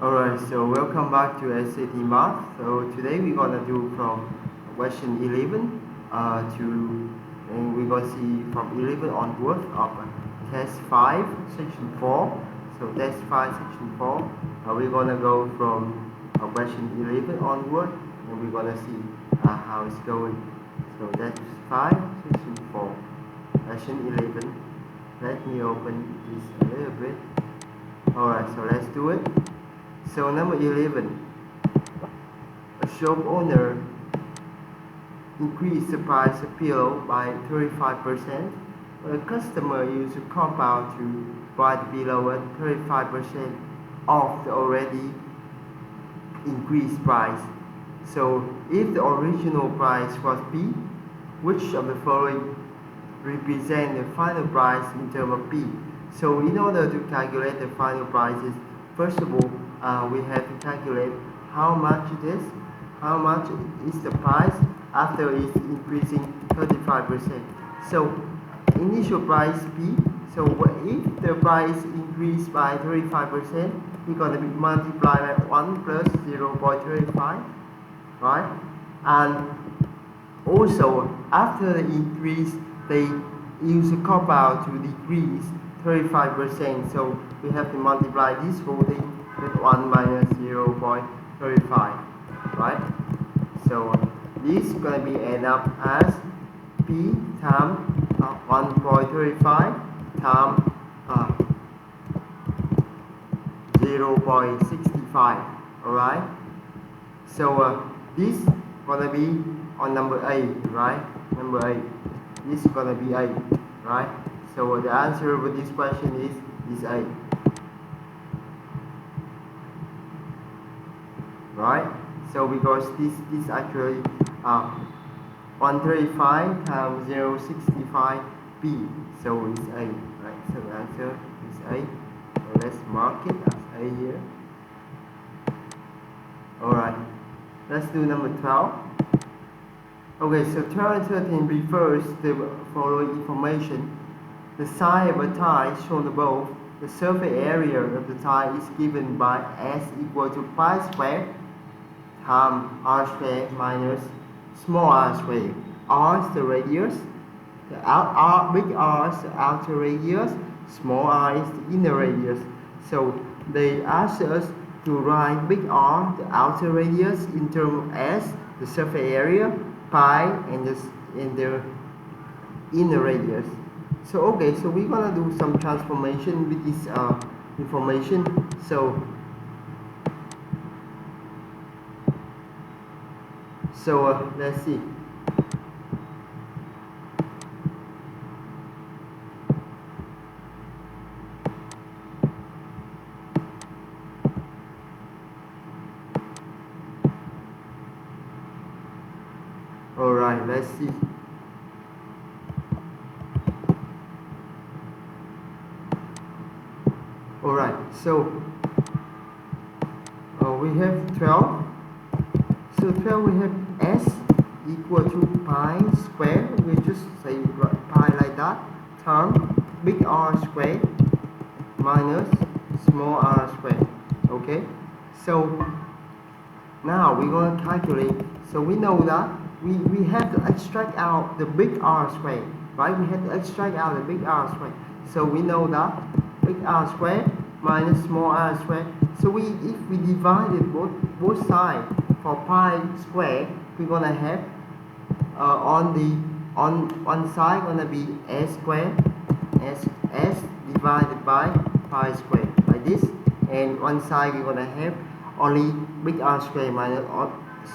Alright, so welcome back to SAT Math. So today we're gonna do from question 11 and we're gonna see from 11 onward of test 5 section 4. So test 5 section 4, we're gonna go from question 11 onward and we're gonna see how it's going. So test 5 section 4, question 11. Let me open this a little bit. Alright, so let's do it. So number 11, a shop owner increased the price of pillow by 35%. A customer used a compound to buy the pillow at 35% of the already increased price. So if the original price was P, which of the following represent the final price in terms of P? So in order to calculate the final prices, first of all, we have to calculate how much it is, how much is the price after it's increasing 35%. So initial price P, so if the price increased by 35%, we're going to be multiplied by 1 plus 0.35, right? And also after the increase, they use a compound to decrease 35%, so we have to multiply this whole thing with 1 minus 0.35, right? So this is going to be end up as P times 1.35 times 0.65, alright? So this is going to be on number A, right? Number A. This is going to be A, right? So the answer for this question is A. Right? So because this actually 135 times 0.65 P, so it's A, right? So the answer is A. So let's mark it as A here. Alright, let's do number 12. Okay, so 12 and 13 refers to the following information. The size of a tile shown above. The surface area of the tile is given by S equal to pi squared times r squared minus small r squared. R is the radius, big R is the outer radius, small r is the inner radius. So they ask us to write big R, the outer radius, in terms of S, the surface area, pi, and the inner radius. So okay, so we're gonna do some transformation with this information. So let's see. All right, let's see. Alright, so we have 12. So 12 we have S equal to pi squared. We just say pi like that. Times big R squared minus small r squared. Okay, so now we're going to calculate. So we know that we have to extract out the big R squared, right? We have to extract out the big R squared. So we know that big R squared minus small r squared. So if we divided both sides for pi squared, we're gonna have on one side gonna be s squared, s divided by pi squared like this, and one side we're gonna have only big R squared minus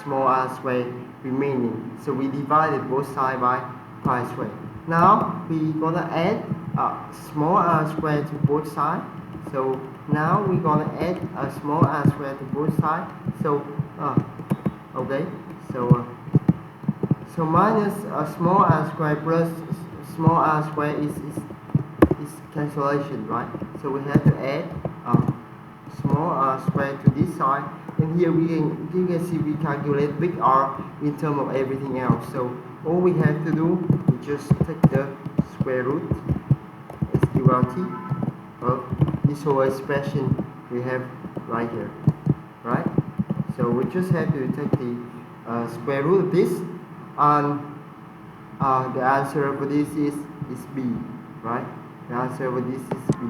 small r squared remaining. So we divided both sides by pi squared. Now we're gonna add small r squared to both sides. So now we're gonna add a small r squared to both sides. So okay, so minus a small r squared plus small r squared is cancellation, right? So we have to add small r squared to this side, and here you can see we calculate big R in terms of everything else. So all we have to do is just take the square root SQRT of this whole expression we have right here. right? So we just have to take the square root of this, and the answer for this is B, right? The answer for this is B.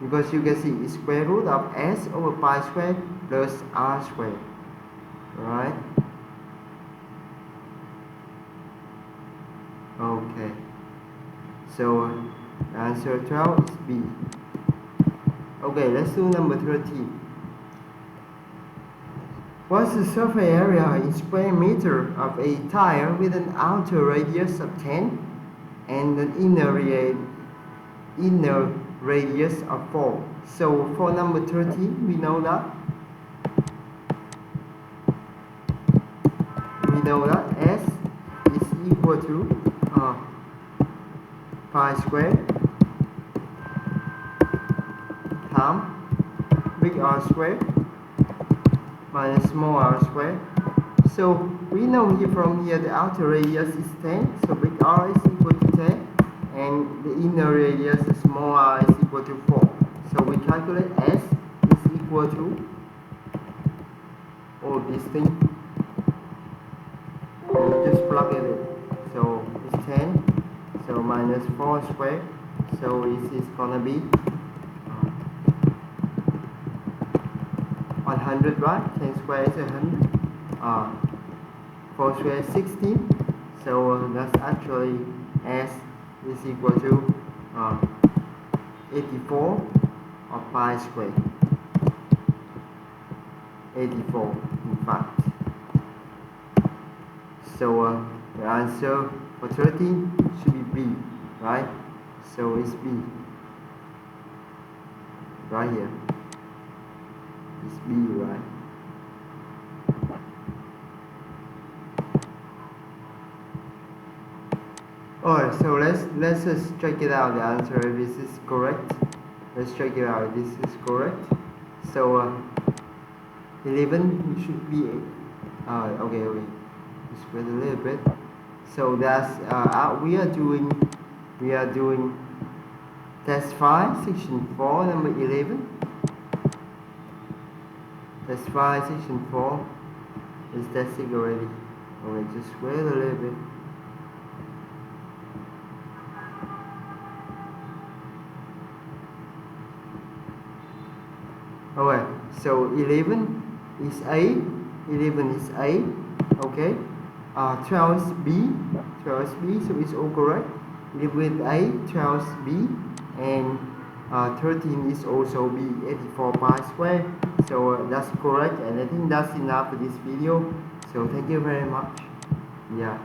Because you can see it's square root of s over pi squared plus r squared, right? Okay, so the answer 12 is B. Okay, let's do number 13. What's the surface area in square meter of a tire with an outer radius of 10 and an inner radius of 4? So for number 13, we know that S is equal to pi squared times big R squared minus small r squared. So we know here from here the outer radius is 10, so big R is equal to 10, and the inner radius, the small r, is equal to 4. So we calculate S is equal to all these things. We just plug it in. So it's 10, so minus 4 squared, so this is gonna be 100, right? 10 squared is 100. 4 squared is 16. So that's actually S is equal to 84 of pi squared. 84, in fact. So the answer for 13 should be B, right? So it's B, right here. It's B, right? Alright, so let's just check it out, the answer, if this is correct. Let's check it out if this is correct. So 11 should be okay. Just wait a little bit. So that's we are doing test 5, section 4, number 11. Test 5, section 4 is testing already. Okay, just wait a little bit. Alright, so 11 is A, okay. 12 is B, so it's all correct. 11 A, 12 is B, and 13 is also B, 84 pi squared. So that's correct, and I think that's enough for this video. So thank you very much. Yeah.